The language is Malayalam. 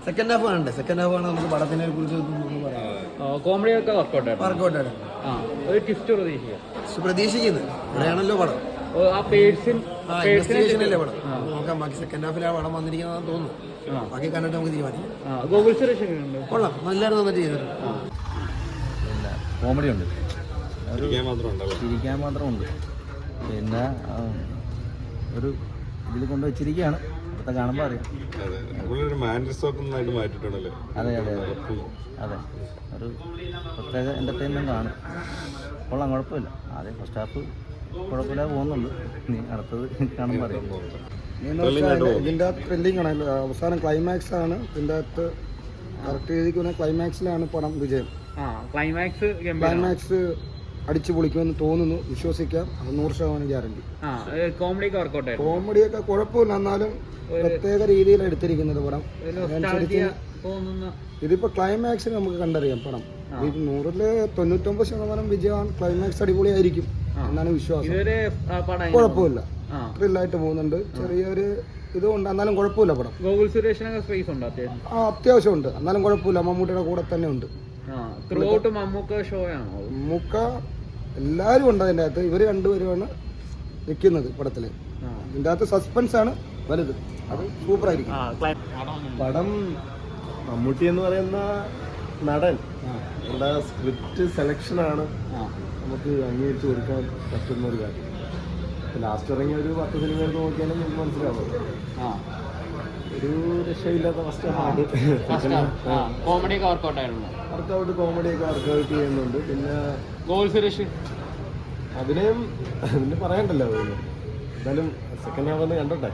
സെക്കൻഡ് ഹാഫ് കാണണ്ടേ? സെക്കൻഡ് ഹാഫ് ആണ് നമുക്ക് പടത്തിനെ കുറിച്ച് പറയാം. കോമഡി ഒക്കെ വർക്കൗട്ടാണ്. ഒരു ട്വിസ്റ്റ് പ്രതീക്ഷിക്കുന്നത് ഇവിടെയാണല്ലോ പടം. ഇൻവെസ്റ്റിഗേഷനല്ലേ പടം. നോക്കാം ബാക്കി സെക്കൻഡ് ഹാഫിൽ ആ പടം വന്നിരിക്കുന്നതെന്ന് തോന്നുന്നു. ബാക്കി കണ്ടിട്ട് നമുക്ക് തീരുമാനിക്കാം. കൊള്ളാം, നല്ലതായിരുന്നു നന്നായിട്ട് ചെയ്തിട്ടുണ്ട്. കോമഡി ഉണ്ട്, ചിരിക്കാൻ മാത്രമുണ്ട്. പിന്നെ ഒരു ഇതിൽ കൊണ്ട് വെച്ചിരിക്കുകയാണ്, ഇപ്പോഴത്തെ കാണുമ്പോൾ അറിയാം. അതെ അതെ അതെ, ഒരു പ്രത്യേക എൻ്റർടൈൻമെൻ്റ് ആണ്. കൊള്ളാം, കുഴപ്പമില്ല. ആദ്യം ഫസ്റ്റ് ഹാഫ് കുഴപ്പമില്ലാതെ പോകുന്നുണ്ട്, ഇനി അടുത്തത് കാണുമ്പോൾ അറിയാം. ഇതിൻ്റെ അകത്ത് ത്രില്ലിംഗ് ആണ്. അവസാനം ക്ലൈമാക്സ് ആണ് ഇതിൻ്റെ അകത്ത് കറക്റ്റ് ചെയ്തിരിക്കുന്ന. ക്ലൈമാക്സിലാണ് പടം വിജയം. ക്ലൈമാക്സ് അടിച്ചു പൊളിക്കുമെന്ന് തോന്നുന്നു, വിശ്വസിക്കാം. 100% ഗ്യാരണ്ടി. കോമഡിയൊക്കെ കുഴപ്പമില്ല, എന്നാലും പ്രത്യേക രീതിയിലാണ് എടുത്തിരിക്കുന്നത് പടം. ഇതിപ്പോ ക്ലൈമാക്സിൽ നമുക്ക് കണ്ടറിയാം പടം. 100-99% വിജയമാണ്. ക്ലൈമാക്സ് അടിപൊളിയായിരിക്കും എന്നാണ് വിശ്വാസം. കുഴപ്പമില്ല, ത്രില്ലായിട്ട് പോകുന്നുണ്ട്. ചെറിയൊരു ഇതുകൊണ്ട്, എന്നാലും കുഴപ്പമില്ല പടം. അത്യാവശ്യം ഉണ്ട്, എന്നാലും കുഴപ്പമില്ല. മമ്മൂട്ടിയുടെ കൂടെ തന്നെ ഉണ്ട്. മമ്മൂക്ക എല്ലാരും ഉണ്ട് അതിൻ്റെ അകത്ത്. ഇവര് രണ്ടുപേരുമാണ് നിൽക്കുന്നത് പടത്തില്. ഇതിൻ്റെ അകത്ത് സസ്പെൻസ് ആണ് വലുത്, അത് സൂപ്പറായിരിക്കും. പടം മമ്മൂട്ടി എന്ന് പറയുന്ന നടൻ ഉള്ള സ്ക്രിപ്റ്റ് സെലക്ഷനാണ് നമുക്ക് അംഗീകരിച്ച് കൊടുക്കാൻ പറ്റുന്ന ഒരു കാര്യം. ലാസ്റ്റ് ഇറങ്ങിയ ഒരു 10 സിനിമ എടുത്ത് നോക്കിയാലും നമുക്ക് മനസ്സിലാവും. ഒരു രക്ഷയില്ലാത്ത ഫസ്റ്റ് ഹാർഡ് വർക്കൗട്ട്, കോമഡിയൊക്കെ വർക്കൗട്ട് ചെയ്യുന്നുണ്ട്. പിന്നെ അതിനെയും പിന്നെ പറയണ്ടല്ലോ. എന്തായാലും സെക്കൻഡ് ഹാഫ് ഒന്ന് കണ്ടോട്ടെ.